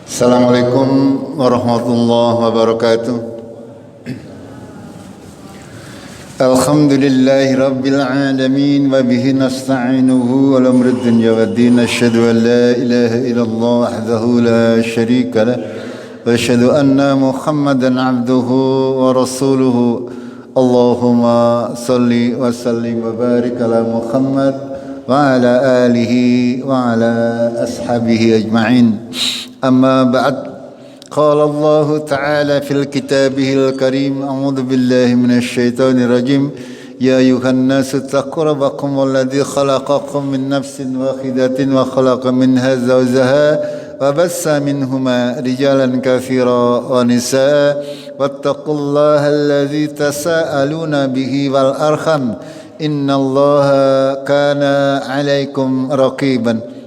Assalamualaikum warahmatullahi wabarakatuh. Alhamdulillahi rabbil alamin wa bihi nasta'inuhu wa lamrid dunya waddin. Asyhadu an la ilaha illallah wahdahu la syarika lah wa asyhadu anna Muhammadan abduhu wa rasuluhu. Allahumma salli wa sallim wa barik ala Muhammad wa ala alihi wa ala ashabihi ajma'in. أما بعد قال الله تعالى في كتابه الكريم أعوذ بالله من الشيطان الرجيم يا أيها الناس اتقوا ربكم الذي خلقكم من نفس واحدة وخلق منها زوجها وبث منهما رجالا كثيرا ونساء واتقوا الله الذي تساءلون به والأرحام إن الله كان عليكم رقيبا.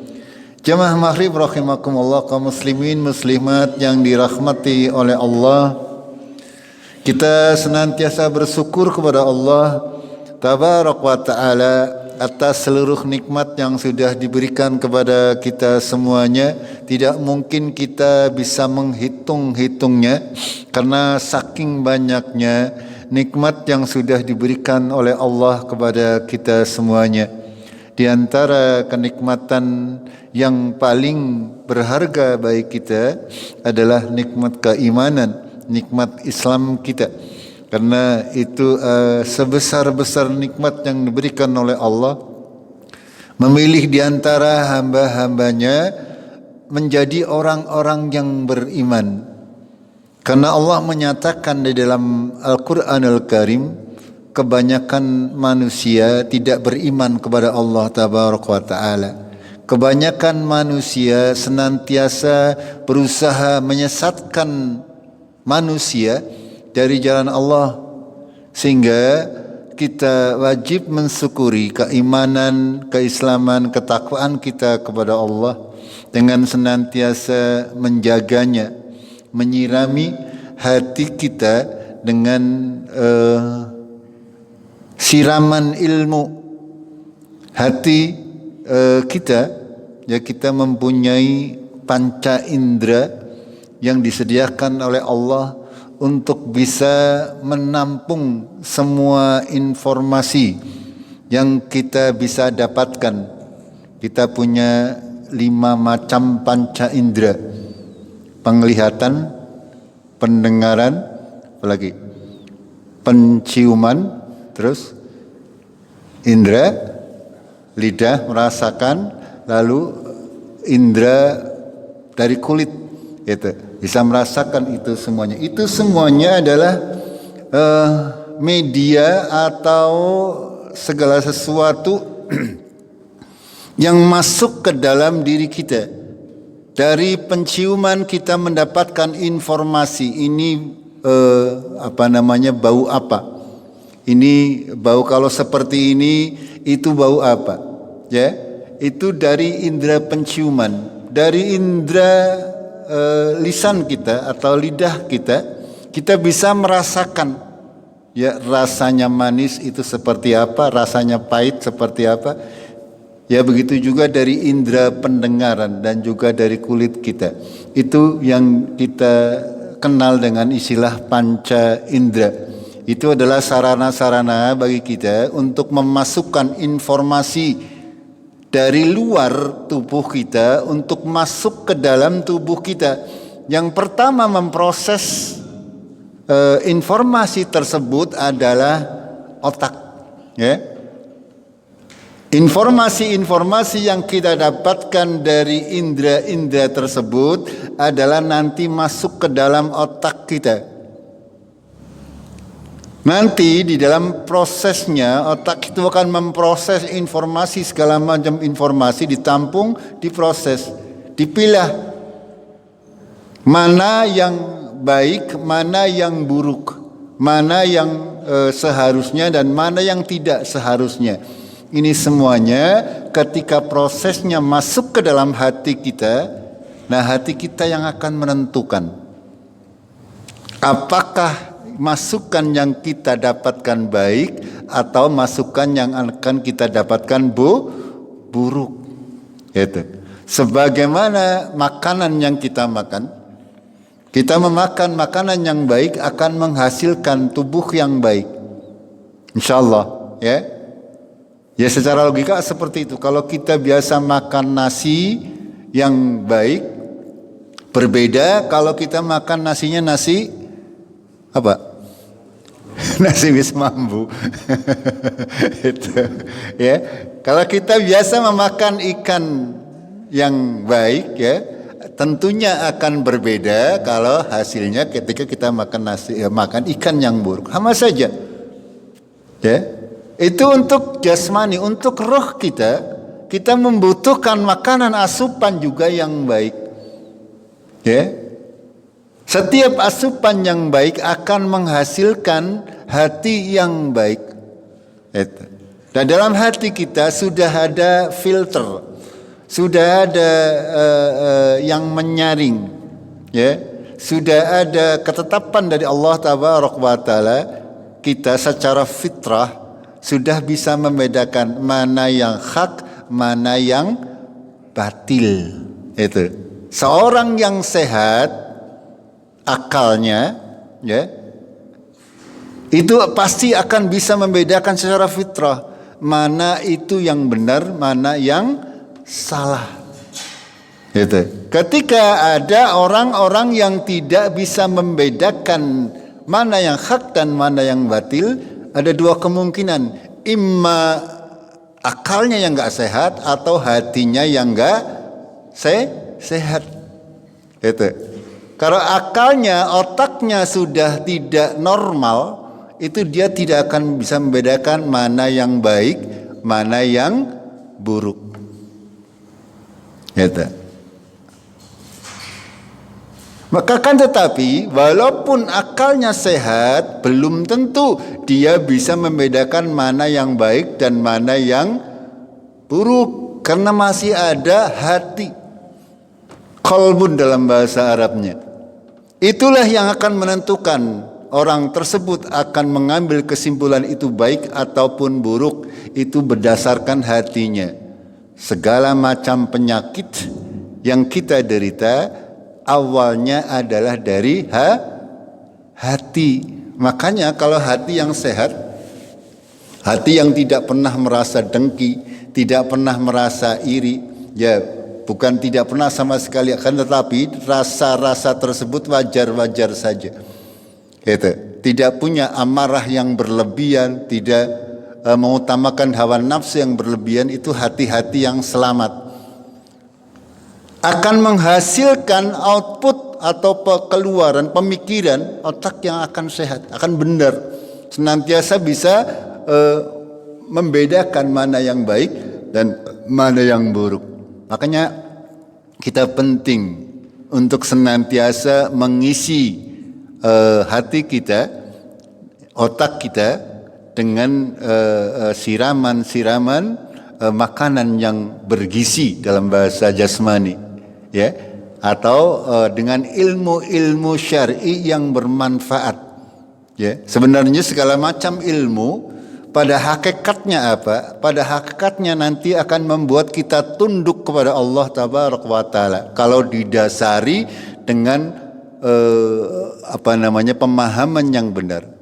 Jamaah maghrib rahimakumullah, kaum muslimin muslimat yang dirahmati oleh Allah. Kita senantiasa bersyukur kepada Allah tabarak wa ta'ala atas seluruh nikmat yang sudah diberikan kepada kita semuanya. Tidak mungkin kita bisa menghitung-hitungnya karena saking banyaknya nikmat yang sudah diberikan oleh Allah kepada kita semuanya. Di antara kenikmatan yang paling berharga bagi kita adalah nikmat keimanan, nikmat Islam kita. Karena itu sebesar-besar nikmat yang diberikan oleh Allah, memilih di antara hamba-hambanya menjadi orang-orang yang beriman. Karena Allah menyatakan di dalam Al-Quranul Karim, kebanyakan manusia tidak beriman kepada Allah tabaraka wa ta'ala. Kebanyakan manusia senantiasa berusaha menyesatkan manusia dari jalan Allah. Sehingga kita wajib mensyukuri keimanan, keislaman, ketakwaan kita kepada Allah dengan senantiasa menjaganya, menyirami hati kita dengan siraman ilmu. Hati kita, ya, kita mempunyai panca indera yang disediakan oleh Allah untuk bisa menampung semua informasi yang kita bisa dapatkan. Kita punya 5 macam panca indera: penglihatan, pendengaran, apalagi penciuman, terus indera lidah merasakan, lalu indera dari kulit itu bisa merasakan. Itu semuanya adalah media atau segala sesuatu yang masuk ke dalam diri kita. Dari penciuman kita mendapatkan informasi ini bau apa. Ini bau, kalau seperti ini itu bau apa, ya? Itu dari indera penciuman. Dari indera lisan kita atau lidah kita, kita bisa merasakan, ya, rasanya manis itu seperti apa, rasanya pahit seperti apa. Ya, begitu juga dari indera pendengaran dan juga dari kulit kita. Itu yang kita kenal dengan istilah panca indera. Itu adalah sarana-sarana bagi kita untuk memasukkan informasi dari luar tubuh kita untuk masuk ke dalam tubuh kita. Yang pertama memproses informasi tersebut adalah otak, ya. Informasi-informasi yang kita dapatkan dari indera-indera tersebut adalah nanti masuk ke dalam otak kita. Nanti di dalam prosesnya otak itu akan memproses informasi, segala macam informasi ditampung, diproses, dipilah mana yang baik, mana yang buruk, mana yang seharusnya dan mana yang tidak seharusnya. Ini semuanya ketika prosesnya masuk ke dalam hati kita, nah hati kita yang akan menentukan apakah masukan yang kita dapatkan baik atau masukan yang akan kita dapatkan buruk. Gitu. Sebagaimana makanan yang kita makan, kita memakan makanan yang baik akan menghasilkan tubuh yang baik. Insyaallah, ya. Ya secara logika seperti itu. Kalau kita biasa makan nasi yang baik, berbeda kalau kita makan nasinya nasi apa? Nasi wis mambu. Itu, ya. Kalau kita biasa memakan ikan yang baik, ya, tentunya akan berbeda kalau hasilnya ketika kita makan makan ikan yang buruk. Sama saja. Ya. Itu untuk jasmani, untuk roh kita membutuhkan makanan asupan juga yang baik. Ya. Setiap asupan yang baik akan menghasilkan hati yang baik. Itu. Dan dalam hati kita sudah ada filter, sudah ada yang menyaring, ya. Sudah ada ketetapan dari Allah Taala. Kita secara fitrah sudah bisa membedakan mana yang hak, mana yang batil. Itu. Seorang yang sehat akalnya, ya, itu pasti akan bisa membedakan secara fitrah mana itu yang benar, mana yang salah. Itu. Ketika ada orang-orang yang tidak bisa membedakan mana yang hak dan mana yang batil, ada dua kemungkinan, imma akalnya yang nggak sehat atau hatinya yang nggak sehat. Itu. Kalau akalnya, otaknya sudah tidak normal, itu dia tidak akan bisa membedakan mana yang baik, mana yang buruk. Gitu. Maka kan tetapi walaupun akalnya sehat, belum tentu dia bisa membedakan mana yang baik dan mana yang buruk, karena masih ada hati, qalbun dalam bahasa Arabnya. Itulah yang akan menentukan orang tersebut akan mengambil kesimpulan itu baik ataupun buruk, itu berdasarkan hatinya. Segala macam penyakit yang kita derita awalnya adalah dari hati. Makanya kalau hati yang sehat, hati yang tidak pernah merasa dengki, tidak pernah merasa iri, ya bukan tidak pernah sama sekali, akan tetapi rasa-rasa tersebut wajar-wajar saja. Itu. Tidak punya amarah yang berlebihan, tidak mengutamakan hawa nafsu yang berlebihan, itu hati-hati yang selamat. Akan menghasilkan output atau keluaran pemikiran otak yang akan sehat, akan benar, senantiasa bisa membedakan mana yang baik dan mana yang buruk. Makanya kita penting untuk senantiasa mengisi hati kita, otak kita dengan siraman-siraman makanan yang bergizi dalam bahasa jasmani, ya, atau dengan ilmu-ilmu syar'i yang bermanfaat, ya. Sebenarnya segala macam ilmu pada hakikatnya apa? Pada hakikatnya nanti akan membuat kita tunduk kepada Allah Taala kalau didasari dengan pemahaman yang benar.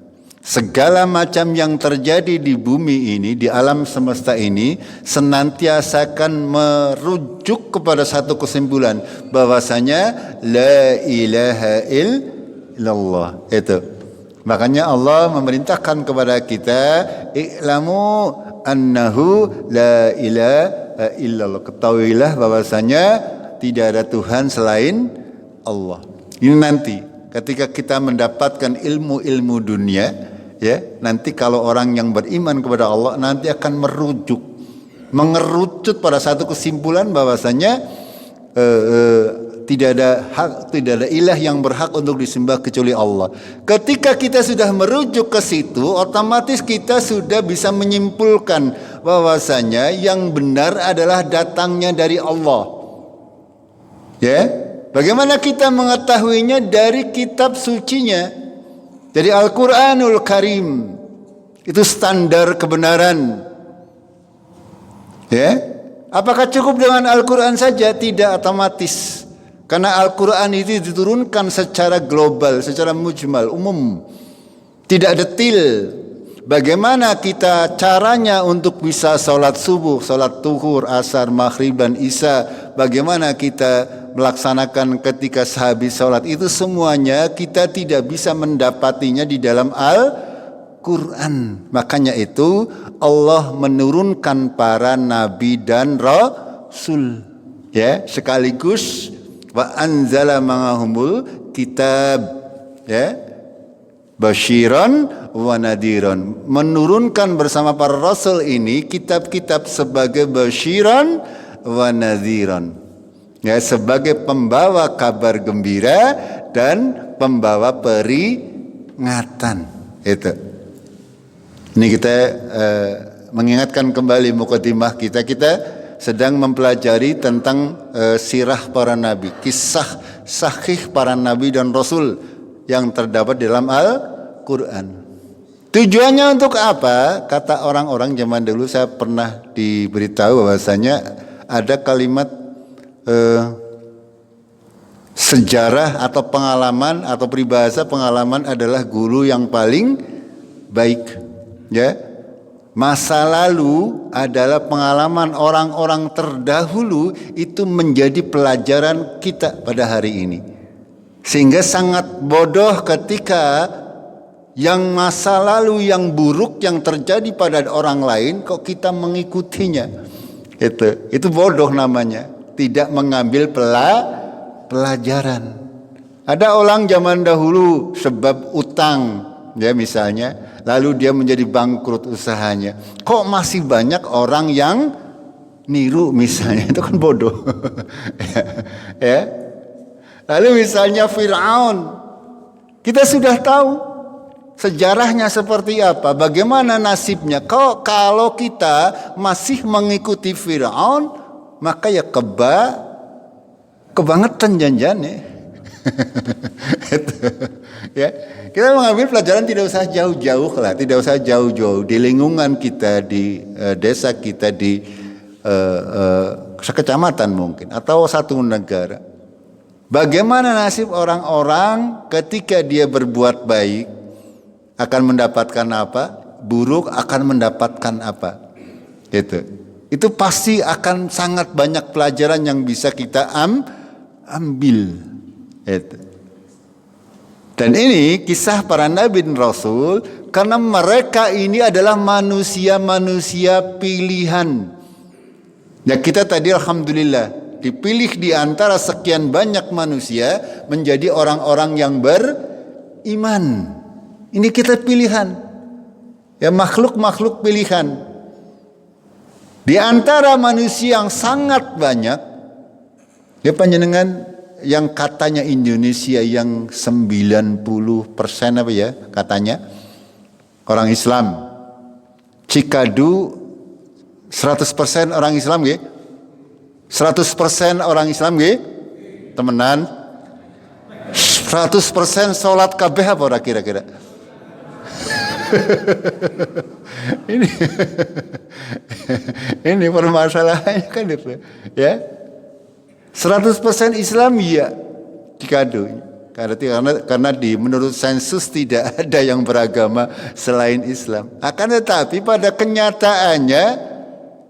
Segala macam yang terjadi di bumi ini, di alam semesta ini, senantiasa akan merujuk kepada satu kesimpulan bahwasanya la ilaha illallah. Itu. Makanya Allah memerintahkan kepada kita, i'lamu annahu la ilaha illallah. Ketahuilah bahwasanya tidak ada Tuhan selain Allah. Ini nanti ketika kita mendapatkan ilmu-ilmu dunia, ya, nanti kalau orang yang beriman kepada Allah nanti akan mengerucut pada satu kesimpulan bahwasanya tidak ada ilah yang berhak untuk disembah kecuali Allah. Ketika kita sudah merujuk ke situ, otomatis kita sudah bisa menyimpulkan bahwasanya yang benar adalah datangnya dari Allah. Ya, bagaimana kita mengetahuinya? Dari kitab sucinya, dari Al-Quranul Karim. Itu standar kebenaran. Ya, Apakah cukup dengan Al-Quran saja? Tidak otomatis. Karena Al-Quran itu diturunkan secara global, secara mujmal, umum. Tidak detil. Bagaimana kita caranya untuk bisa sholat subuh, sholat zuhur, asar, maghrib, dan isya. Bagaimana kita melaksanakan ketika sehabis sholat. Itu semuanya kita tidak bisa mendapatinya di dalam Al-Quran. Makanya itu Allah menurunkan para nabi dan rasul. Ya, sekaligus wa anzala ma'ahumul kitab. Ya, basyiran wa nadiran, menurunkan bersama para rasul ini kitab-kitab sebagai basyiran wa nadiran, ya, sebagai pembawa kabar gembira dan pembawa peringatan. Itu. Ini kita mengingatkan kembali mukadimah kita sedang mempelajari tentang sirah para nabi, kisah sahih para nabi dan rasul yang terdapat dalam Al-Quran. Tujuannya untuk apa? Kata orang-orang zaman dulu, saya pernah diberitahu bahwasanya ada kalimat sejarah atau pengalaman atau peribahasa pengalaman adalah guru yang paling baik. Ya, masa lalu adalah pengalaman orang-orang terdahulu, itu menjadi pelajaran kita pada hari ini. Sehingga sangat bodoh ketika yang masa lalu yang buruk yang terjadi pada orang lain kok kita mengikutinya. Itu bodoh namanya, tidak mengambil pelajaran. Ada orang zaman dahulu sebab utang, ya misalnya, lalu dia menjadi bangkrut usahanya. Kok masih banyak orang yang niru misalnya, itu kan bodoh. Ya. Lalu misalnya Fir'aun, kita sudah tahu sejarahnya seperti apa, bagaimana nasibnya. Kalau kita masih mengikuti Fir'aun, maka ya kebangetan janjane. Ya, kita mengambil pelajaran tidak usah jauh-jauh lah, tidak usah jauh-jauh di lingkungan kita, di desa kita, di sekecamatan mungkin atau satu negara. Bagaimana nasib orang-orang ketika dia berbuat baik akan mendapatkan apa? Buruk akan mendapatkan apa? Itu pasti akan sangat banyak pelajaran yang bisa kita ambil. Dan ini kisah para nabi dan rasul, karena mereka ini adalah manusia-manusia pilihan. Ya, kita tadi alhamdulillah dipilih di antara sekian banyak manusia menjadi orang-orang yang beriman. Ini kita pilihan. Ya, makhluk-makhluk pilihan. Di antara manusia yang sangat banyak, ya panjenengan yang katanya Indonesia yang 90% apa ya katanya orang Islam. Cikadu 100% orang Islam ya. 100% orang Islam nggih? Temenan. 100% salat kabeh apa ora kira-kira? ini permasalahannya kan itu, ya. 100% Islam ya dikado. Karena menurut sensus tidak ada yang beragama selain Islam. Akan tetapi pada kenyataannya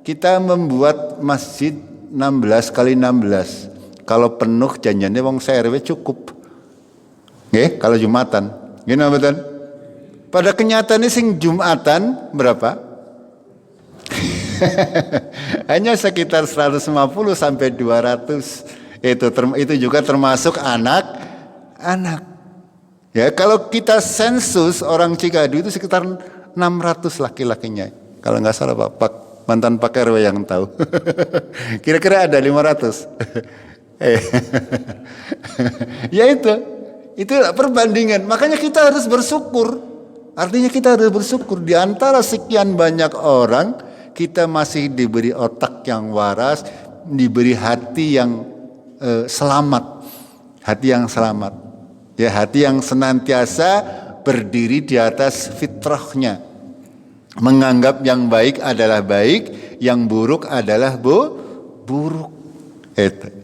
kita membuat masjid 16 kali 16. Kalau penuh janjiannya wong serwe cukup. Nggih, kalau Jumatan. Nggih napa? Pada kenyataannya sing Jumatan berapa? Hanya sekitar 150 sampai 200. Itu juga termasuk anak-anak. Ya, kalau kita sensus orang Cikadu itu sekitar 600 laki-lakinya. Kalau nggak salah Pak mantan Pak RW yang tahu. Kira-kira ada 500. Ya itulah perbandingan. Makanya kita harus bersyukur. Artinya kita harus bersyukur di antara sekian banyak orang kita masih diberi otak yang waras, diberi hati yang selamat. Hati yang selamat. Ya, hati yang senantiasa berdiri di atas fitrahnya. Menganggap yang baik adalah baik, yang buruk adalah buruk.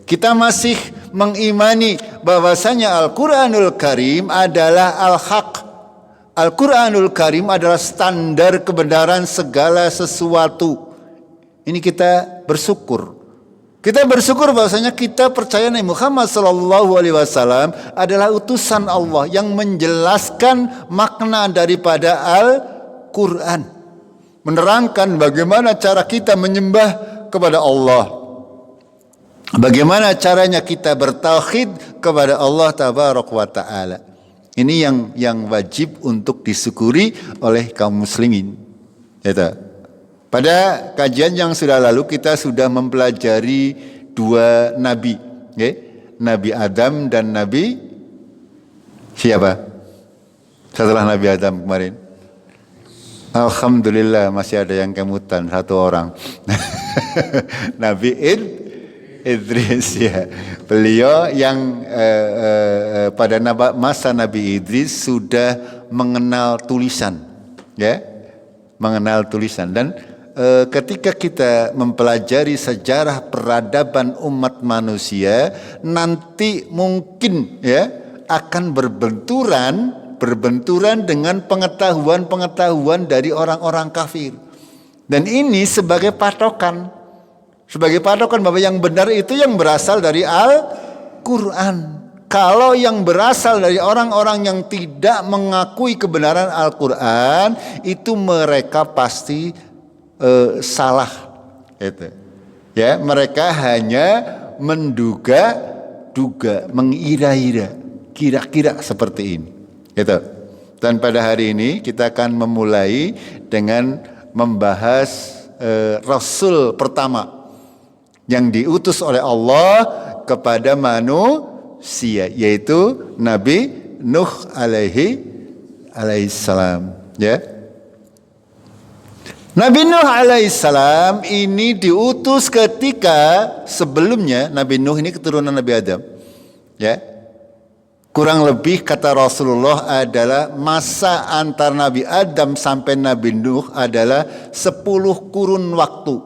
Kita masih mengimani bahwasanya Al-Quranul Karim adalah al-haq. Al-Quranul Karim adalah standar kebenaran segala sesuatu. Ini kita bersyukur. Kita bersyukur bahwasanya kita percaya Nabi Muhammad SAW adalah utusan Allah yang menjelaskan makna daripada Al-Quran. Menerangkan bagaimana cara kita menyembah kepada Allah. Bagaimana caranya kita bertauhid kepada Allah Tabaraka wa Ta'ala. Ini yang wajib untuk disyukuri oleh kaum muslimin. Pada kajian yang sudah lalu kita sudah mempelajari dua nabi, Nabi Adam dan Nabi siapa? Setelah Nabi Adam kemarin. Alhamdulillah masih ada yang kemutan satu orang. Nabi Idris ya. Beliau yang pada masa Nabi Idris sudah mengenal tulisan, ya, mengenal tulisan. Dan ketika kita mempelajari sejarah peradaban umat manusia, nanti mungkin ya akan berbenturan dengan pengetahuan dari orang-orang kafir. Dan ini sebagai patokan bahwa yang benar itu yang berasal dari Al-Quran. Kalau yang berasal dari orang-orang yang tidak mengakui kebenaran Al-Quran, itu mereka pasti salah. Itu. Ya, mereka hanya menduga-duga, mengira-ira, kira-kira seperti ini. Gitu. Dan pada hari ini kita akan memulai dengan membahas Rasul pertama yang diutus oleh Allah kepada manusia, yaitu Nabi Nuh alaihissalam. Ya. Nabi Nuh alaihissalam ini diutus ketika sebelumnya Nabi Nuh ini keturunan Nabi Adam. Ya. Kurang lebih kata Rasulullah adalah masa antar Nabi Adam sampai Nabi Nuh adalah 10 kurun waktu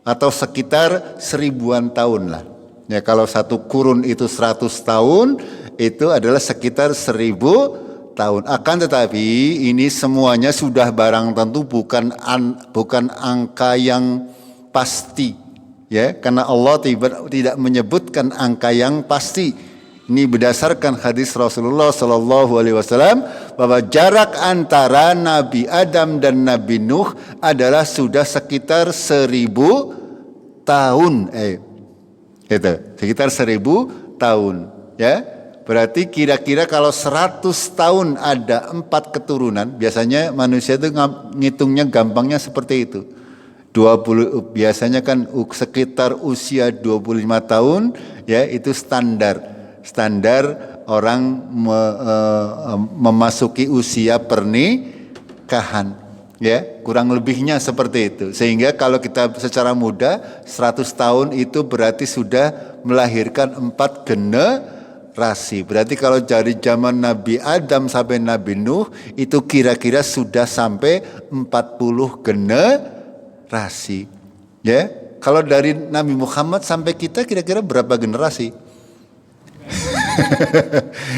atau sekitar 1000-an tahun lah. Ya, kalau satu kurun itu 100 tahun, itu adalah sekitar 1000 tahun. Akan tetapi ini semuanya sudah barang tentu, bukan angka yang pasti, ya, karena Allah tidak menyebutkan angka yang pasti. Ini berdasarkan hadis Rasulullah SAW bahwa jarak antara Nabi Adam dan Nabi Nuh adalah sudah sekitar 1000 tahun. Itu sekitar 1000 tahun, ya. Berarti kira-kira kalau 100 tahun ada 4 keturunan, biasanya manusia itu ngitungnya gampangnya seperti itu. biasanya kan sekitar usia 25 tahun, ya, itu standar orang memasuki usia pernikahan, ya, kurang lebihnya seperti itu. Sehingga kalau kita secara mudah 100 tahun itu berarti sudah melahirkan 4 generasi. Berarti kalau dari zaman Nabi Adam sampai Nabi Nuh itu kira-kira sudah sampai 40 generasi. Ya, kalau dari Nabi Muhammad sampai kita kira-kira berapa generasi?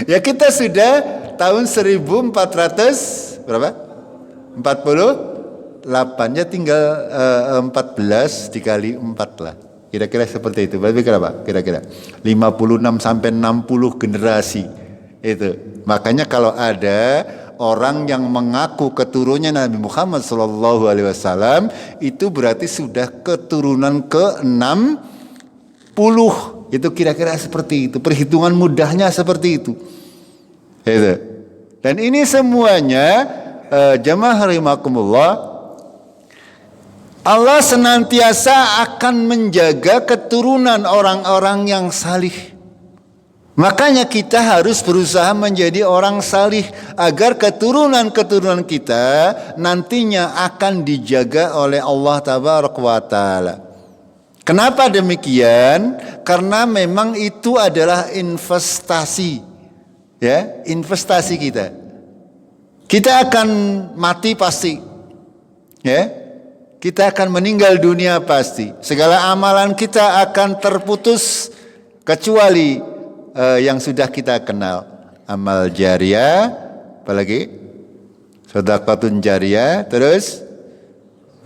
Ya, kita sudah tahun 1400 berapa? 48, ya, tinggal 14 dikali 4 lah. Kira-kira seperti itu. Berarti berapa? Kira-kira 56 sampai 60 generasi. Itu. Makanya kalau ada orang yang mengaku keturunannya Nabi Muhammad SAW, itu berarti sudah keturunan ke-60. Itu kira-kira seperti itu. Perhitungan mudahnya seperti itu. Itu. Dan ini semuanya jamaah rahimakumullah, Allah senantiasa akan menjaga keturunan orang-orang yang salih. Makanya kita harus berusaha menjadi orang salih agar keturunan-keturunan kita nantinya akan dijaga oleh Allah Tabaraka wa Ta'ala. Kenapa demikian? Karena memang itu adalah investasi, ya, investasi kita. Kita akan mati pasti, ya. Kita akan meninggal dunia pasti. Segala amalan kita akan terputus kecuali yang sudah kita kenal. Amal jariah, apalagi sedekahun jariah, terus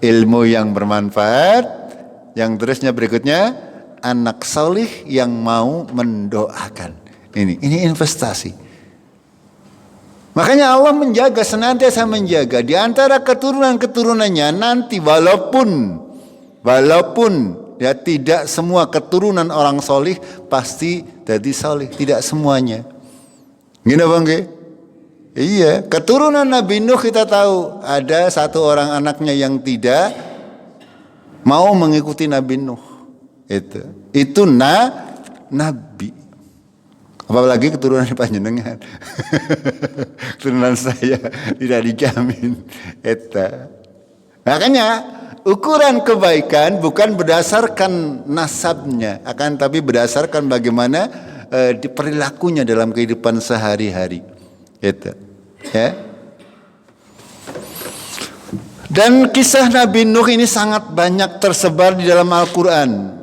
ilmu yang bermanfaat, yang terusnya berikutnya anak salih yang mau mendoakan. Ini investasi. Makanya Allah menjaga, senantiasa menjaga di antara keturunan-keturunannya nanti, walaupun ya tidak semua keturunan orang solih pasti jadi solih, tidak semuanya. Gini bang, iya, keturunan Nabi Nuh kita tahu ada satu orang anaknya yang tidak mau mengikuti Nabi Nuh. Itu nabi. Apalagi keturunan panjenengan. Keturunan saya tidak dijamin. Makanya ukuran kebaikan bukan berdasarkan nasabnya, akan tapi berdasarkan bagaimana perilakunya dalam kehidupan sehari-hari. Ya. Dan kisah Nabi Nuh ini sangat banyak tersebar di dalam Al-Quran.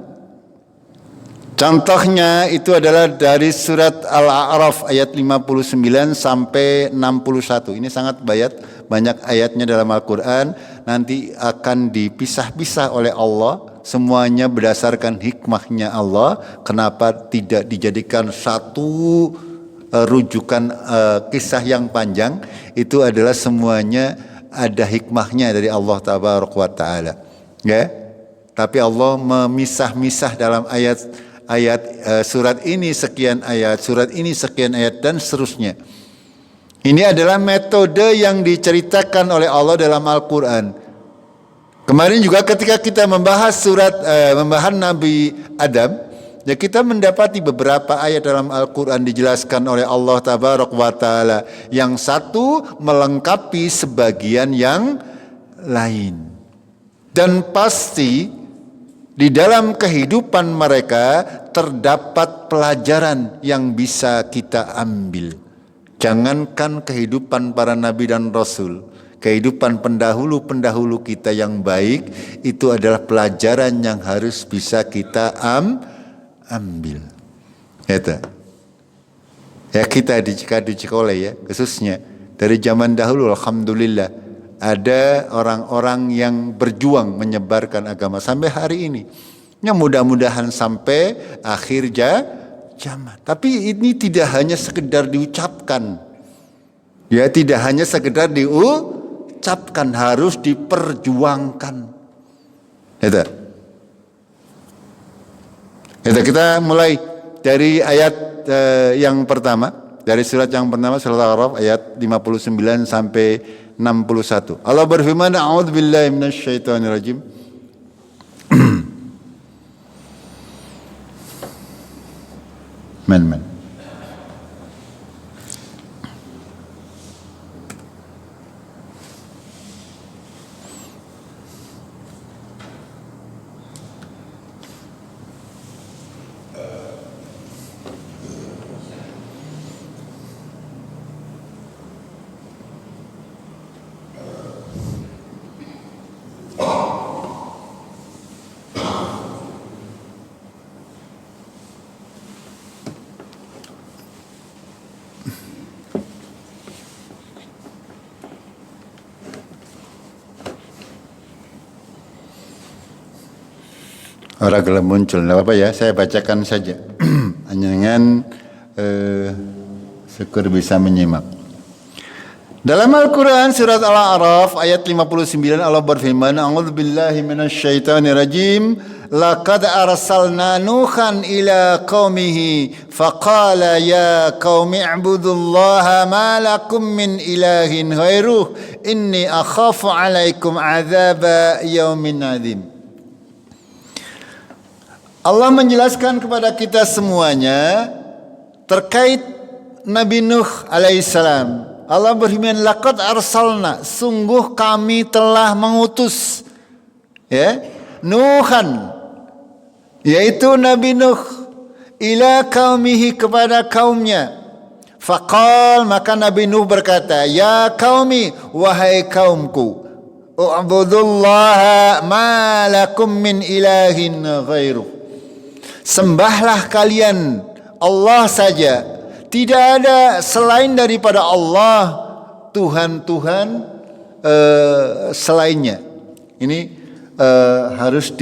Contohnya itu adalah dari surat Al-A'raf ayat 59 sampai 61. Ini sangat banyak ayatnya dalam Al-Quran. Nanti akan dipisah-pisah oleh Allah. Semuanya berdasarkan hikmahnya Allah. Kenapa tidak dijadikan satu rujukan kisah yang panjang? Itu adalah semuanya ada hikmahnya dari Allah Ta'ala. Ya? Tapi Allah memisah-misah dalam ayat surat ini sekian ayat, surat ini sekian ayat, dan seterusnya. Ini adalah metode yang diceritakan oleh Allah dalam Al-Quran. Kemarin juga ketika kita membahas membahas Nabi Adam, ya kita mendapati beberapa ayat dalam Al-Quran dijelaskan oleh Allah Ta'ala, yang satu melengkapi sebagian yang lain. Dan pasti di dalam kehidupan mereka terdapat pelajaran yang bisa kita ambil. Jangankan kehidupan para nabi dan rasul, kehidupan pendahulu-pendahulu kita yang baik, itu adalah pelajaran yang harus bisa kita ambil. Ya kita di Cikole ya, khususnya dari zaman dahulu, alhamdulillah ada orang-orang yang berjuang menyebarkan agama sampai hari ini. Ya mudah-mudahan sampai akhir zaman. Tapi ini tidak hanya sekedar diucapkan. Ya tidak hanya sekedar diucapkan, harus diperjuangkan. Itu kita mulai dari ayat yang pertama, dari surat yang pertama, surat Al-A'raf ayat 59 sampai 61. Allah berfirman, a'udzubillahi minasyaitonirrajim. Man. Orang gelap muncul, tidak apa-apa ya, saya bacakan saja. Dengan syukur bisa menyimak. Dalam Al-Quran surat Al-A'raf ayat 59 Allah berfirman, a'udzubillahi minasyaitonirrajim, laqad arsalna nuhan ila qaumihi faqala ya qaumi i'budullaha ma lakum min ilahin ghairuh inni akhafu 'alaikum 'adzaba yaumin 'adzim. Allah menjelaskan kepada kita semuanya terkait Nabi Nuh alaihissalam. Allah berfirman, laqad arsalna, sungguh kami telah mengutus Nuhan, yaitu Nabi Nuh, ila qaumihi, kepada kaumnya. Faqal, maka Nabi Nuh berkata, ya qaumi, wahai kaumku. U'budullaha ma lakum min ilahin ghairuh. Sembahlah kalian Allah saja. Tidak ada selain daripada Allah Tuhan-Tuhan selainnya. Ini harus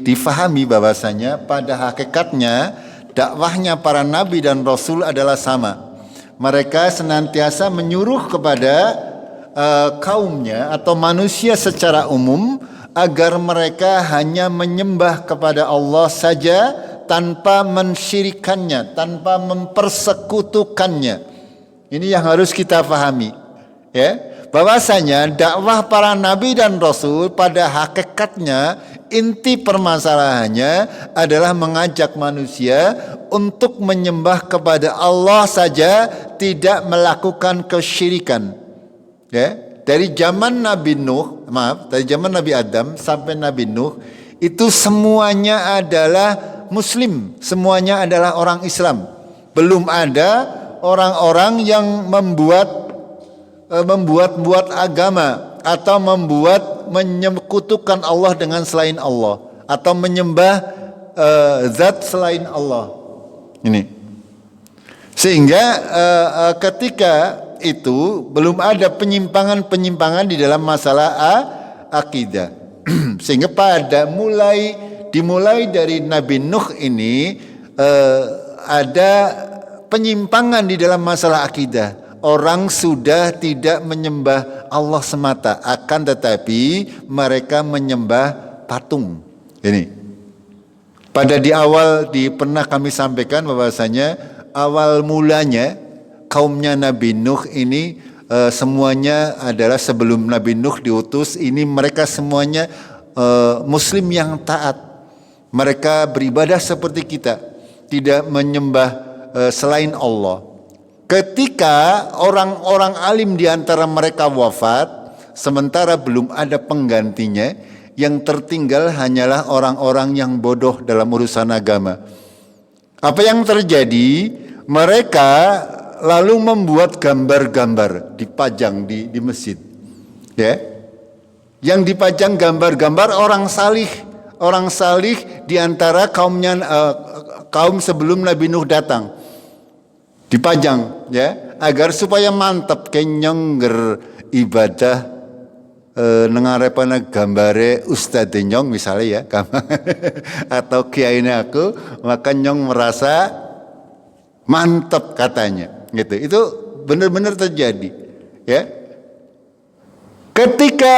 difahami bahwasanya pada hakikatnya dakwahnya para nabi dan rasul adalah sama. Mereka senantiasa menyuruh kepada kaumnya atau manusia secara umum agar mereka hanya menyembah kepada Allah saja tanpa mensyirikannya, tanpa mempersekutukannya. Ini yang harus kita pahami, ya. Bahwasanya dakwah para nabi dan rasul pada hakikatnya inti permasalahannya adalah mengajak manusia untuk menyembah kepada Allah saja, tidak melakukan kesyirikan. Ya, dari zaman Nabi Adam sampai Nabi Nuh itu semuanya adalah Muslim, semuanya adalah orang Islam. Belum ada orang-orang yang membuat agama atau menyekutukan Allah dengan selain Allah atau menyembah zat selain Allah. Ini sehingga ketika itu belum ada penyimpangan di dalam masalah akidah. Sehingga dimulai dari Nabi Nuh ini ada penyimpangan di dalam masalah akidah. Orang sudah tidak menyembah Allah semata, akan tetapi mereka menyembah patung. Ini pada di awal pernah kami sampaikan bahwasanya awal mulanya kaumnya Nabi Nuh ini semuanya adalah sebelum Nabi Nuh diutus ini mereka semuanya Muslim yang taat. Mereka beribadah seperti kita, tidak menyembah selain Allah. Ketika orang-orang alim di antara mereka wafat, sementara belum ada penggantinya, yang tertinggal hanyalah orang-orang yang bodoh dalam urusan agama. Apa yang terjadi? Mereka lalu membuat gambar-gambar dipajang di masjid, ya. Yang dipajang gambar-gambar orang salih di antara kaum sebelum Nabi Nuh datang, dipajang, ya, agar supaya mantap kenyongger ibadah nengarepana gambare Ustadz Nyong misalnya, ya, atau kiai aku, maka Nyong merasa mantap katanya. Gitu. Itu benar-benar terjadi, ya. Ketika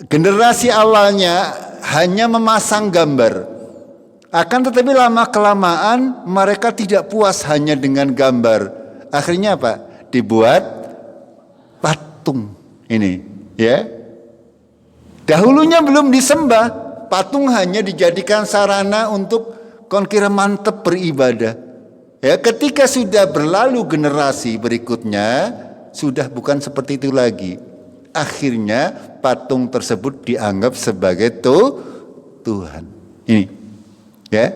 generasi awalnya hanya memasang gambar, akan tetapi lama kelamaan mereka tidak puas hanya dengan gambar. Akhirnya apa? Dibuat patung. Ini, ya. Dahulunya belum disembah, patung hanya dijadikan sarana untuk kon kira mantep beribadah. Ya, ketika sudah berlalu generasi berikutnya, sudah bukan seperti itu lagi. Akhirnya patung tersebut dianggap sebagai Tuhan. Ini, ya.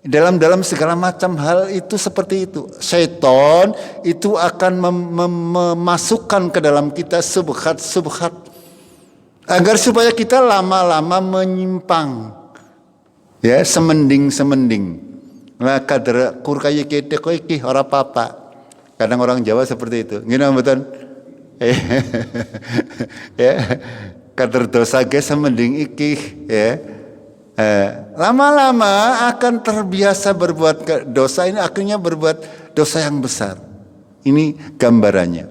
Dalam segala macam hal itu seperti itu. Syaitan itu akan memasukkan ke dalam kita subhat agar supaya kita lama-lama menyimpang, ya, semending. Nah, kadar kurkaya kete koi ki ora apa-apa. Kadang orang Jawa seperti itu. Ngene mboten? Ya, kadar dosa ge semending iki, ya. Lama-lama akan terbiasa berbuat dosa, ini akhirnya berbuat dosa yang besar. Ini gambarannya,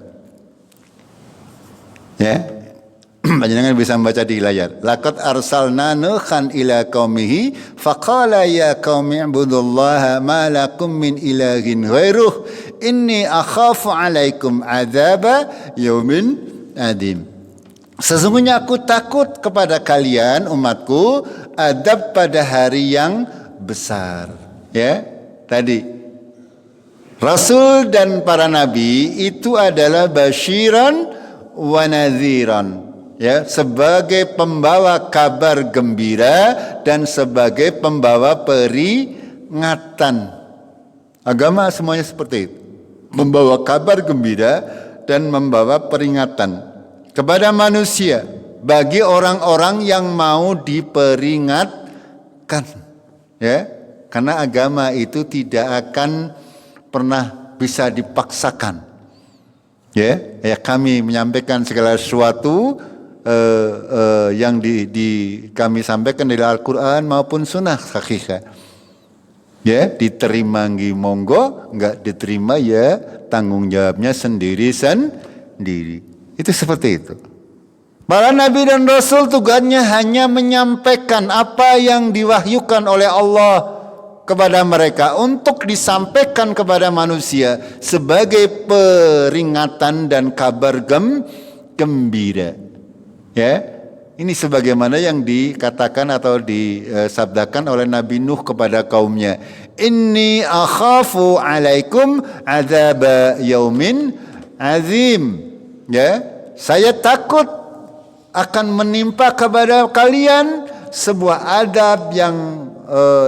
ya. Panjenengan bisa membaca di layar. Laqad arsalna Nuhan ila qaumihi faqala ya qaumi ibudullaha ma lakum min ilahin ghairuh inni akhafu alaikum adzaba yaumin adim. Sesungguhnya aku takut kepada kalian umatku adab pada hari yang besar. Ya, tadi Rasul dan para nabi itu adalah basyiran wa nadhiran. Ya, sebagai pembawa kabar gembira dan sebagai pembawa peringatan. Agama semuanya seperti itu. Membawa kabar gembira dan membawa peringatan kepada manusia. bagi orang-orang yang mau diperingatkan, ya. Karena agama itu tidak akan pernah bisa dipaksakan. Ya, kami menyampaikan segala sesuatu yang kami sampaikan dari Al-Quran maupun Sunnah Sahihah. Ya, diterima nggih monggo, enggak diterima ya tanggung jawabnya sendiri. Itu seperti itu. Para nabi dan rasul tugasnya hanya menyampaikan apa yang diwahyukan oleh Allah kepada mereka untuk disampaikan kepada manusia sebagai peringatan dan kabar gembira. Ya, ini sebagaimana yang dikatakan atau disabdakan oleh Nabi Nuh kepada kaumnya. Inni akhafu alaikum adzaba yaumin azim. Ya, saya takut akan menimpa kepada kalian sebuah adab yang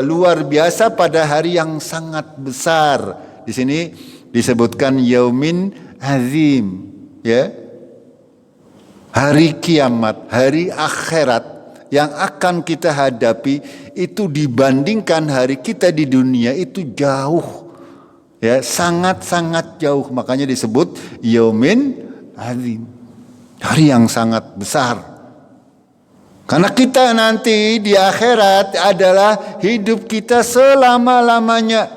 luar biasa pada hari yang sangat besar. Di sini disebutkan yaumin azim, ya. Hari kiamat, hari akhirat yang akan kita hadapi itu dibandingkan hari kita di dunia itu jauh. Ya, sangat-sangat jauh. Makanya disebut yaumin azim. Hari yang sangat besar. Karena kita nanti di akhirat adalah hidup kita selama-lamanya.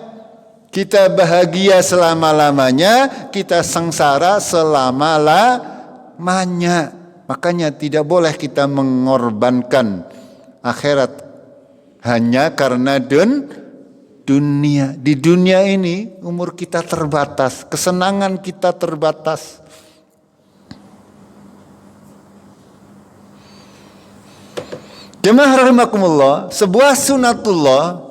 Kita bahagia selama-lamanya, kita sengsara selama-lamanya. Makanya tidak boleh kita mengorbankan akhirat hanya karena dunia. Di dunia ini umur kita terbatas, kesenangan kita terbatas. Jemaah rahimakumullah, sebuah sunatullah,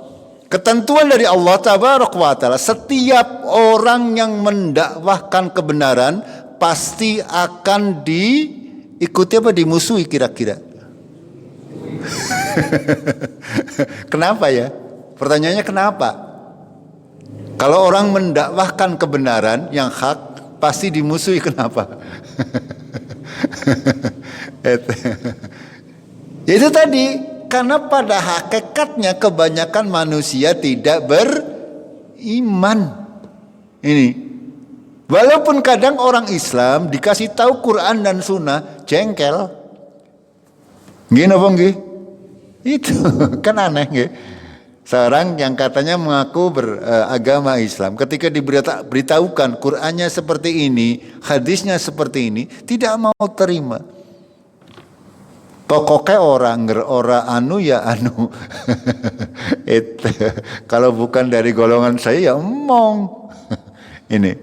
ketentuan dari Allah Tabaraka wa Ta'ala, setiap orang yang mendakwahkan kebenaran pasti akan diikuti apa dimusuhi kira-kira. Kenapa ya? Pertanyaannya kenapa? Kalau orang mendakwahkan kebenaran yang hak pasti dimusuhi, kenapa? Itu tadi, karena pada hakikatnya kebanyakan manusia tidak beriman. Ini, walaupun kadang orang Islam dikasih tahu Quran dan Sunnah jengkel. Gini apa nggih? Itu kan aneh nggih. Seorang yang katanya mengaku beragama Islam, ketika diberitahukan Qurannya seperti ini, hadisnya seperti ini, tidak mau terima. Pokoknya orang anu ya anu. Itu kalau bukan dari golongan saya ya emong. Ini.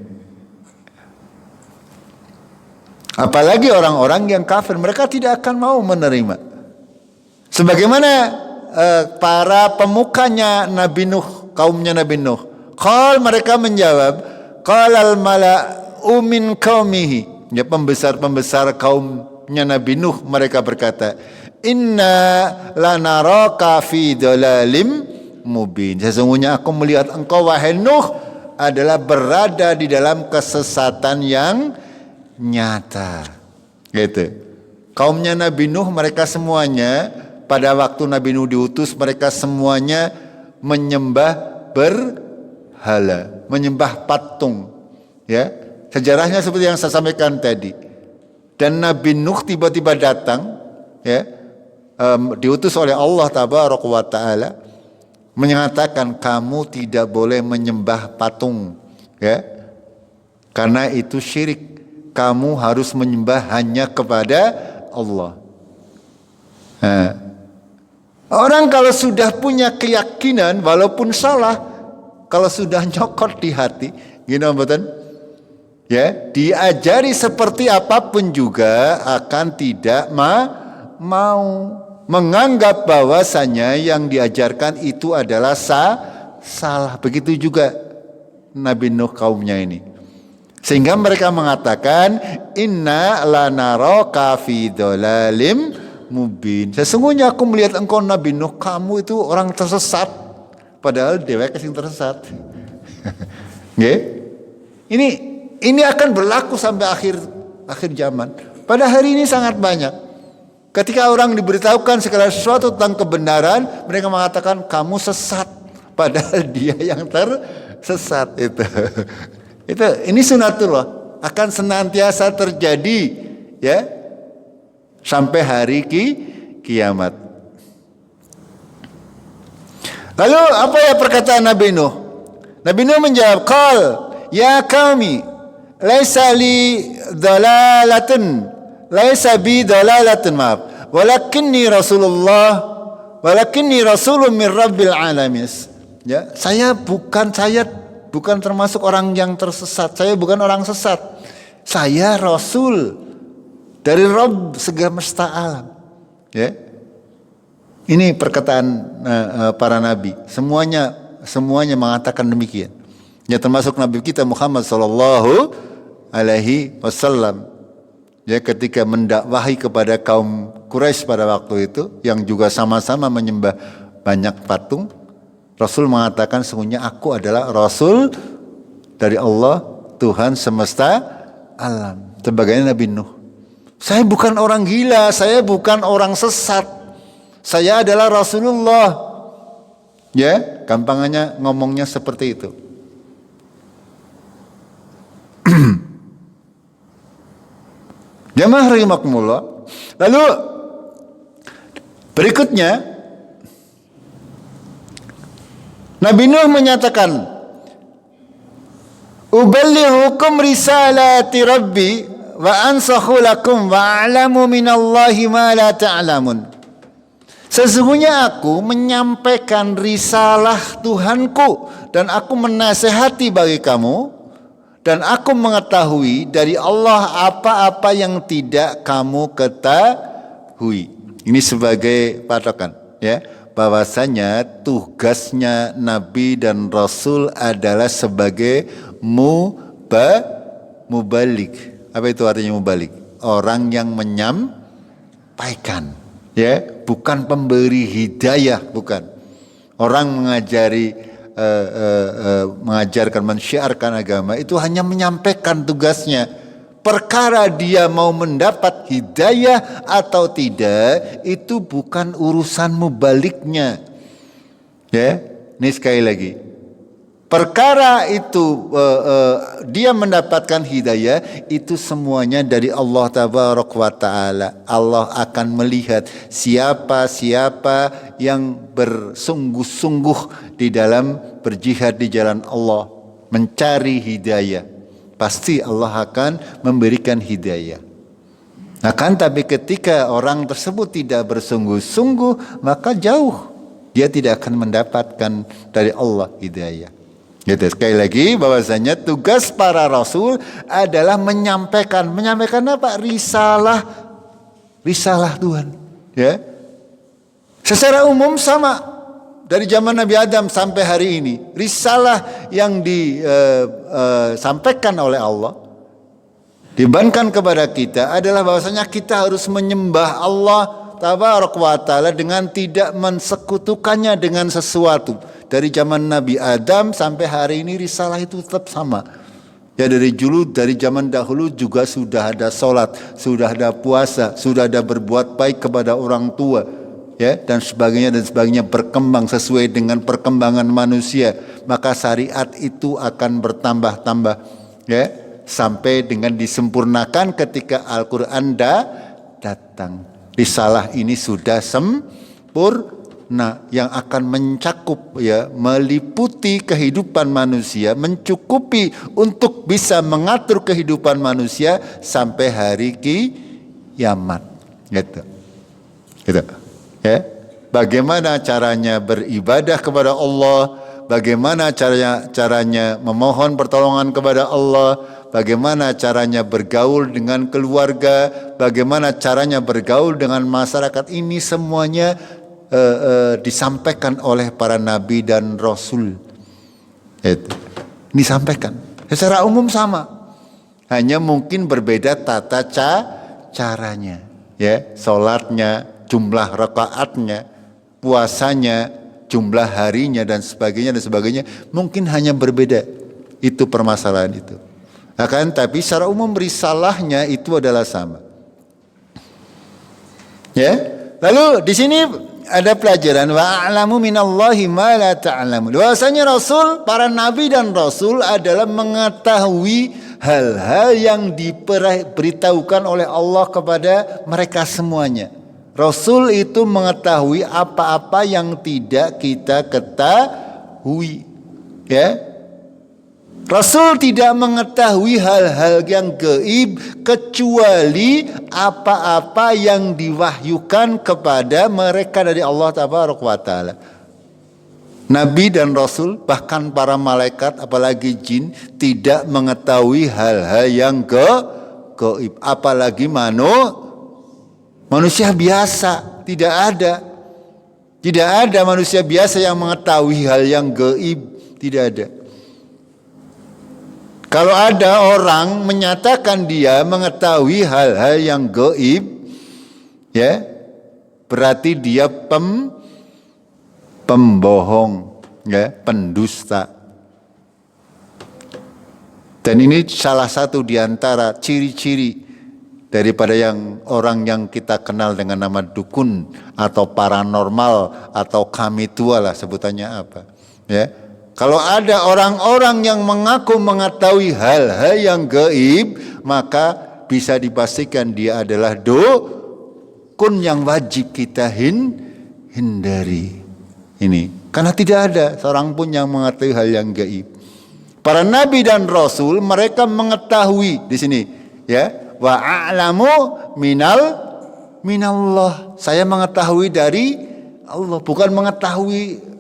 Apalagi orang-orang yang kafir, mereka tidak akan mau menerima. Sebagaimana para pemukanya Nabi Nuh, kaumnya Nabi Nuh. Mereka menjawab, qalal mala'u min qaumihi. Ya, pembesar-pembesar kaumnya Nabi Nuh, mereka berkata, inna lanaraka fi dhalalim mubin. Sesungguhnya aku melihat engkau wahai Nuh adalah berada di dalam kesesatan yang nyata. Gitu. Kaumnya Nabi Nuh, mereka semuanya pada waktu Nabi Nuh diutus, mereka semuanya menyembah berhala, menyembah patung. Ya, sejarahnya seperti yang saya sampaikan tadi. Dan Nabi Nuh tiba-tiba datang, ya, diutus oleh Allah Tabaraka wa Ta'ala, menyatakan kamu tidak boleh menyembah patung, ya, karena itu syirik. Kamu harus menyembah hanya kepada Allah. Nah, orang kalau sudah punya keyakinan, walaupun salah, kalau sudah nyokot di hati, gini betul? Ya, diajari seperti apapun juga akan tidak mau menganggap bahwasanya yang diajarkan itu adalah salah. Begitu juga Nabi Nuh kaumnya ini. Sehingga mereka mengatakan inna lanaraka fi dhalalim mubin. Sesungguhnya aku melihat engkau Nabi Nuh, kamu itu orang tersesat. Padahal dewek yang tersesat. Ini akan berlaku sampai akhir zaman. Pada hari ini sangat banyak. Ketika orang diberitahukan segala sesuatu tentang kebenaran, mereka mengatakan kamu sesat, padahal dia yang tersesat. Ini sunatullah akan senantiasa terjadi, ya, sampai hari kiamat. Lalu apa ya perkataan Nabi Nuh? Nabi Nuh menjawab, "Qal ya qaumi laisa li dalalatun, laisa bi dalalatun, maaf, walakinni rasulun min rabbil alamin." Ya, saya bukan termasuk orang yang tersesat. Saya bukan orang sesat. Saya rasul dari Rabb semesta alam. Ya. Ini perkataan para nabi. Semuanya mengatakan demikian. Ya, termasuk nabi kita Muhammad sallallahu alaihi wasallam. Ya, ketika mendakwahi kepada kaum Quraisy pada waktu itu yang juga sama-sama menyembah banyak patung, Rasul mengatakan sesungguhnya aku adalah Rasul dari Allah, Tuhan semesta alam. Sebagaimana Nabi Nuh. Saya bukan orang gila, saya bukan orang sesat. Saya adalah Rasulullah. Ya, gampangannya ngomongnya seperti itu. Jamaah rahimakumullah. Lalu berikutnya Nabi Nuh menyatakan, "Uballighukum risalati Rabbi wa ansakhu lakum wa a'lamu minallahi ma la ta'lamun." Sesungguhnya aku menyampaikan risalah Tuhanku dan aku menasihati bagi kamu dan aku mengetahui dari Allah apa-apa yang tidak kamu ketahui. Ini sebagai patokan, ya. Bahwasanya tugasnya Nabi dan Rasul adalah sebagai mubalik. Apa itu artinya mubalik? Orang yang menyampaikan, ya, bukan pemberi hidayah, bukan. Orang mengajarkan, mensyiarkan agama itu hanya menyampaikan tugasnya. Perkara dia mau mendapat hidayah atau tidak itu bukan urusan mubaliknya. Ya, ini sekali lagi. Perkara itu dia mendapatkan hidayah itu semuanya dari Allah Tabaraka wa Ta'ala. Allah akan melihat siapa yang bersungguh-sungguh di dalam berjihad di jalan Allah, mencari hidayah. Pasti Allah akan memberikan hidayah. Nah kan, tapi ketika orang tersebut tidak bersungguh-sungguh, maka jauh. Dia tidak akan mendapatkan dari Allah hidayah. Gitu. Sekali lagi bahwasanya tugas para rasul adalah menyampaikan. Menyampaikan apa? Risalah Tuhan. Ya. Secara umum sama. Dari zaman Nabi Adam sampai hari ini, risalah yang disampaikan oleh Allah dibebankan kepada kita adalah bahwasanya kita harus menyembah Allah Tabaraka wa Ta'ala dengan tidak mensekutukannya dengan sesuatu. Dari zaman Nabi Adam sampai hari ini risalah itu tetap sama. Ya, dari zaman dahulu juga sudah ada sholat, sudah ada puasa, sudah ada berbuat baik kepada orang tua. Ya, dan sebagainya berkembang sesuai dengan perkembangan manusia, maka syariat itu akan bertambah-tambah, ya, sampai dengan disempurnakan ketika Al-Qur'an datang. Risalah ini sudah sempurna yang akan mencakup, ya, meliputi kehidupan manusia, mencukupi untuk bisa mengatur kehidupan manusia sampai hari kiamat. Gitu. Ya, bagaimana caranya beribadah kepada Allah, bagaimana caranya memohon pertolongan kepada Allah, bagaimana caranya bergaul dengan keluarga, bagaimana caranya bergaul dengan masyarakat, ini semuanya disampaikan oleh para nabi dan rasul. Itu disampaikan secara umum sama, hanya mungkin berbeda tata caranya, ya, sholatnya, jumlah rakaatnya, puasanya, jumlah harinya dan sebagainya mungkin hanya berbeda. Itu permasalahan itu. Akan tapi secara umum risalahnya itu adalah sama. Ya. Lalu di sini ada pelajaran wa a'lamu minallahi ma la ta'lamun. Bahwasanya Rasul, para nabi dan Rasul adalah mengetahui hal-hal yang diberitahukan oleh Allah kepada mereka semuanya. Rasul itu mengetahui apa-apa yang tidak kita ketahui. Ya. Rasul tidak mengetahui hal-hal yang gaib kecuali apa-apa yang diwahyukan kepada mereka dari Allah Tabaraka wa Ta'ala. Nabi dan Rasul, bahkan para malaikat apalagi jin, tidak mengetahui hal-hal yang gaib. Apalagi manusia biasa, tidak ada. Tidak ada manusia biasa yang mengetahui hal yang gaib, tidak ada. Kalau ada orang menyatakan dia mengetahui hal-hal yang gaib, ya, berarti dia pembohong, ya, pendusta. Dan ini salah satu di antara ciri-ciri daripada orang yang kita kenal dengan nama dukun atau paranormal atau kami tua lah sebutannya apa, ya. Kalau ada orang-orang yang mengaku mengetahui hal-hal yang gaib, maka bisa dipastikan dia adalah dukun yang wajib kita hindari. Ini karena tidak ada seorang pun yang mengetahui hal yang gaib. Para nabi dan rasul mereka mengetahui di sini, ya, wa a'lamu minallah. Saya mengetahui dari Allah, bukan mengetahui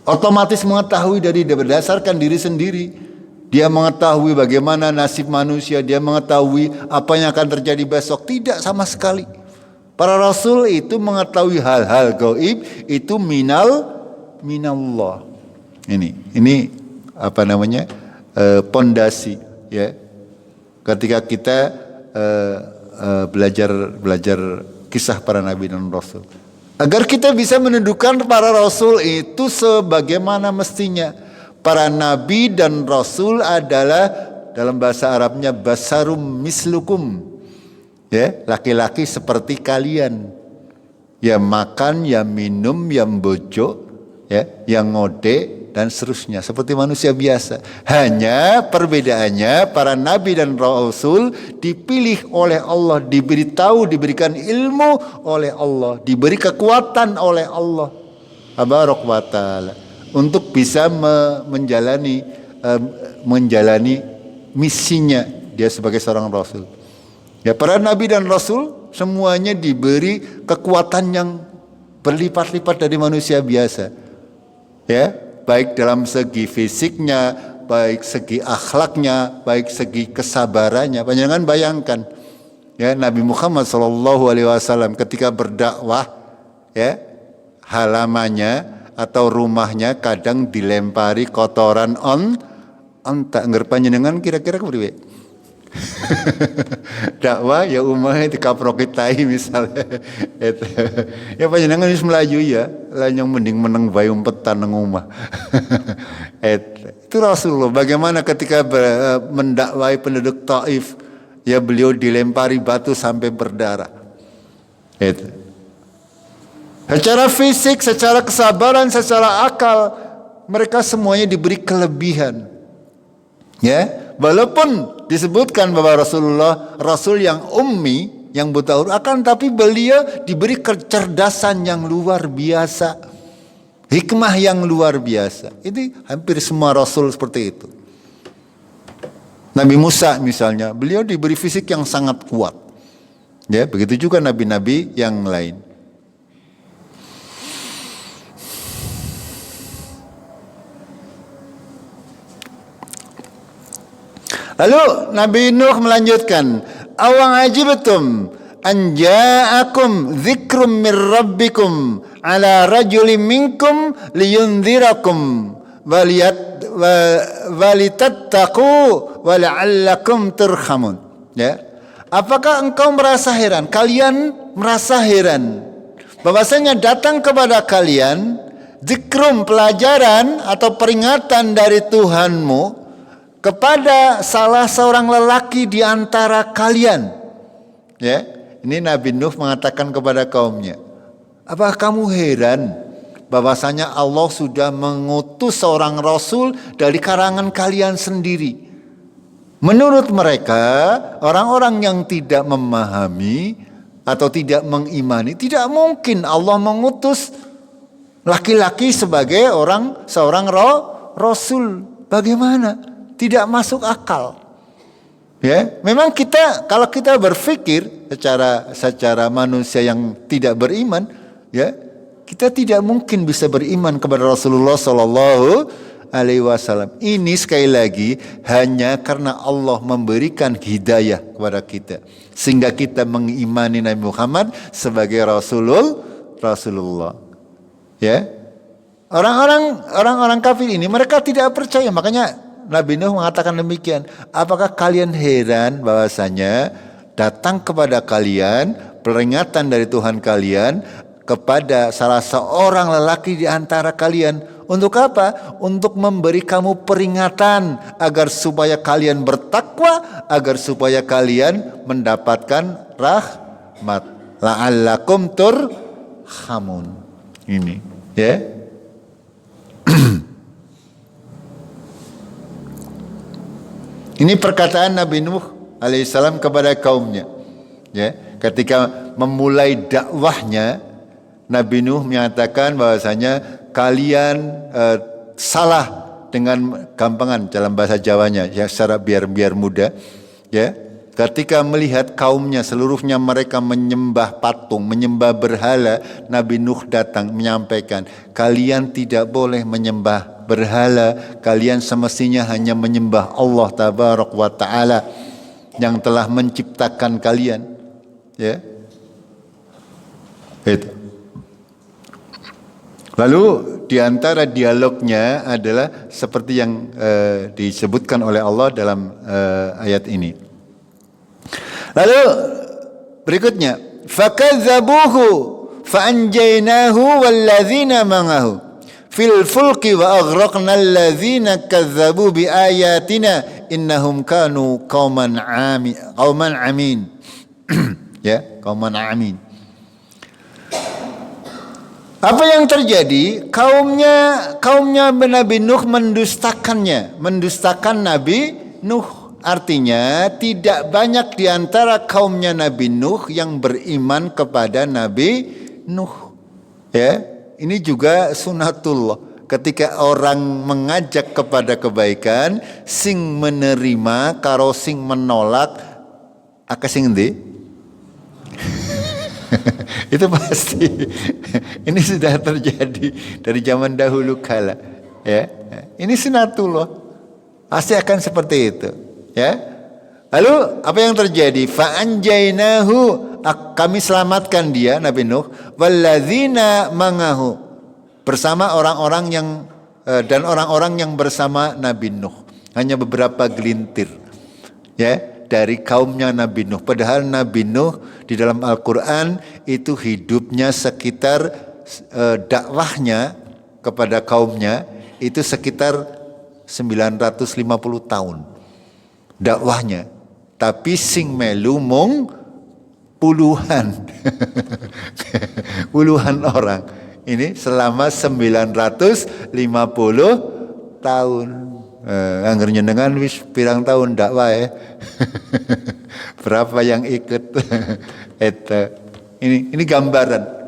otomatis mengetahui dari berdasarkan diri sendiri. Dia mengetahui bagaimana nasib manusia, dia mengetahui apa yang akan terjadi besok. Tidak sama sekali. Para rasul itu mengetahui hal-hal gaib itu minallah. Ini apa namanya? Pondasi, ya. Ketika kita belajar kisah para nabi dan rasul, agar kita bisa menundukkan para rasul itu sebagaimana mestinya. Para nabi dan rasul adalah dalam bahasa Arabnya basarum mislukum, ya, laki-laki seperti kalian, ya makan, ya minum, ya bojo, ya, yang ngode dan seterusnya, seperti manusia biasa. Hanya perbedaannya para nabi dan rasul dipilih oleh Allah, diberitahu, diberikan ilmu oleh Allah, diberi kekuatan oleh Allah Tabaraka wa Ta'ala untuk bisa menjalani misinya dia sebagai seorang rasul. Ya, para nabi dan rasul semuanya diberi kekuatan yang berlipat-lipat dari manusia biasa. Ya, baik dalam segi fisiknya, baik segi akhlaknya, baik segi kesabarannya. Jangan bayangkan, ya, Nabi Muhammad SAW ketika berdakwah, ya, halamannya atau rumahnya kadang dilempari kotoran onta. Panjenengan kira-kira kepriwe? Dakwah ya umumnya dikaproki tai misalnya. Ya panjenengan wis melaju ya, lanyong mending meneng bae umpetan nang omah. Itu Rasulullah bagaimana ketika mendakwai penduduk Taif, ya beliau dilempari batu sampai berdarah. Secara fisik, secara kesabaran, secara akal, mereka semuanya diberi kelebihan. Ya, walaupun disebutkan bahwa Rasulullah rasul yang ummi, yang buta huruf, akan tapi beliau diberi kecerdasan yang luar biasa, hikmah yang luar biasa. Ini hampir semua rasul seperti itu. Nabi Musa misalnya, beliau diberi fisik yang sangat kuat. Ya, begitu juga nabi-nabi yang lain. Lalu Nabi Nuh melanjutkan, awang ajibtum an ja'akum dzikrum mir rabbikum ala rajulin minkum liyundzirakum walitattaqu wa la'allakum turhamun. Ya. Apakah engkau merasa heran? Kalian merasa heran bahwasanya datang kepada kalian dzikrum, pelajaran atau peringatan dari Tuhanmu kepada salah seorang lelaki di antara kalian, ya, Ini Nabi Nuh mengatakan kepada kaumnya, apakah kamu heran bahwasanya Allah sudah mengutus seorang rasul dari karangan kalian sendiri? Menurut mereka, orang-orang yang tidak memahami atau tidak mengimani, tidak mungkin Allah mengutus laki-laki sebagai seorang rasul. Bagaimana? Tidak masuk akal. Ya, memang kalau kita berpikir secara manusia yang tidak beriman, ya, kita tidak mungkin bisa beriman kepada Rasulullah Sallallahu Alaihi Wasallam. Ini sekali lagi hanya karena Allah memberikan hidayah kepada kita, sehingga kita mengimani Nabi Muhammad sebagai Rasulullah. Ya, orang-orang kafir ini mereka tidak percaya, makanya Nabi Nuh mengatakan demikian. Apakah kalian heran bahwasanya datang kepada kalian peringatan dari Tuhan kalian kepada salah seorang lelaki di antara kalian? Untuk apa? Untuk memberi kamu peringatan agar supaya kalian bertakwa, agar supaya kalian mendapatkan rahmat. La'allakum turhamun. Ini, ya. Ini perkataan Nabi Nuh alaihissalam kepada kaumnya. Ya, ketika memulai dakwahnya, Nabi Nuh menyatakan bahwasanya kalian salah dengan gampangan dalam bahasa Jawanya, ya, secara biar mudah, ya. Ketika melihat kaumnya seluruhnya mereka menyembah patung, menyembah berhala, Nabi Nuh datang menyampaikan, kalian tidak boleh menyembah berhala, kalian semestinya hanya menyembah Allah Tabaraka wa Ta'ala yang telah menciptakan kalian. Ya, itu. Lalu di antara dialognya adalah seperti yang disebutkan oleh Allah dalam ayat ini. Lalu berikutnya, fakadzabuhu faanjaynahu walladzina ma'ahu fil fulki wa aghraqna alladzina kadzabu biayatina innahum kanu qauman amin. Ya, qauman amin. Apa yang terjadi? Kaumnya Nabi Nuh mendustakan Nabi Nuh. Artinya tidak banyak di antara kaumnya Nabi Nuh yang beriman kepada Nabi Nuh. Ya, ini juga sunatullah. Ketika orang mengajak kepada kebaikan, sing menerima karo sing menolak, aka sing endi? Itu pasti. Ini sudah terjadi dari zaman dahulu kala. Ya, ini sunatullah. Pasti akan seperti itu. Ya. Lalu apa yang terjadi? Fa'anjainahu, kami selamatkan dia Nabi Nuh, walladzina ma'ahu, bersama orang-orang yang bersama Nabi Nuh. Hanya beberapa gelintir. Ya, dari kaumnya Nabi Nuh. Padahal Nabi Nuh di dalam Al-Quran itu hidupnya sekitar dakwahnya kepada kaumnya itu sekitar 950 tahun dakwahnya. Tapi sing melu mung puluhan puluhan orang. Ini selama 950 tahun. Anggernya dengan wis pirang tahun dakwah ya. Berapa yang ikut? Ini gambaran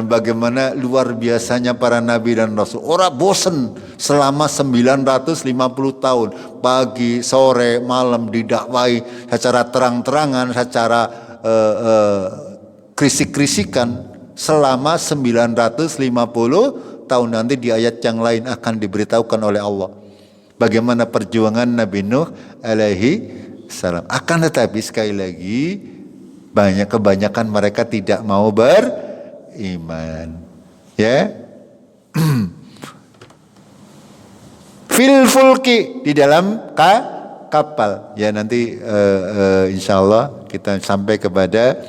bagaimana luar biasanya para nabi dan rasul. Orang bosen selama 950 tahun, pagi, sore, malam didakwai secara terang-terangan, secara krisik-krisikan selama 950 tahun. Nanti di ayat yang lain akan diberitahukan oleh Allah bagaimana perjuangan Nabi Nuh alaihi salam. Akan tetapi sekali lagi kebanyakan mereka tidak mau beriman. Ya. Fil fulki, di dalam kapal. Ya, nanti insyaallah kita sampai kepada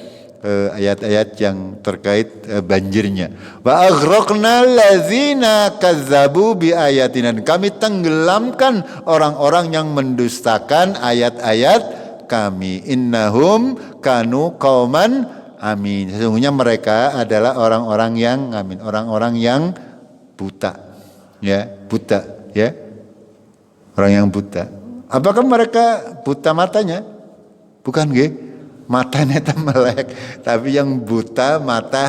ayat-ayat yang terkait banjirnya. Wa aghraqna allazina kazzabu biayatina. Kami tenggelamkan orang-orang yang mendustakan ayat-ayat kami. Innahum kanu qauman amin. Sesungguhnya mereka adalah orang-orang yang amin, orang-orang yang buta. Ya, buta, ya. Orang yang buta. Apakah mereka buta matanya? Bukan nggih. Matanya itu melek, tapi yang buta mata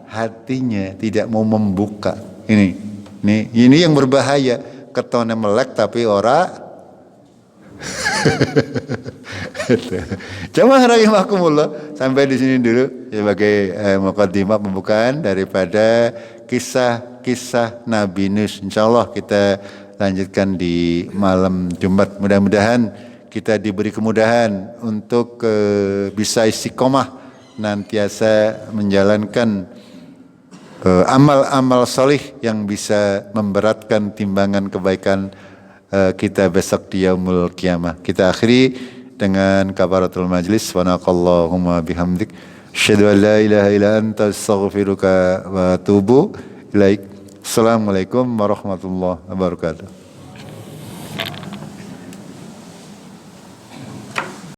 hatinya, tidak mau membuka. Ini yang berbahaya. Ketone melek tapi ora Jamaah rahimakumullah, sampai di sini dulu sebagai muqaddimah pembukaan daripada kisah-kisah Nabi Nuh. Insyaallah kita lanjutkan di malam Jumat. Mudah-mudahan kita diberi kemudahan untuk bisa istiqomah nantiasa menjalankan amal-amal salih yang bisa memberatkan timbangan kebaikan kita besok di yaumul qiyamah. Kita akhiri dengan kafaratul majlis. Subhanakallahumma bihamdik asyhadu an la ilaha illa anta astaghfiruka wa atubu ilaik. Assalamualaikum warahmatullahi wabarakatuh.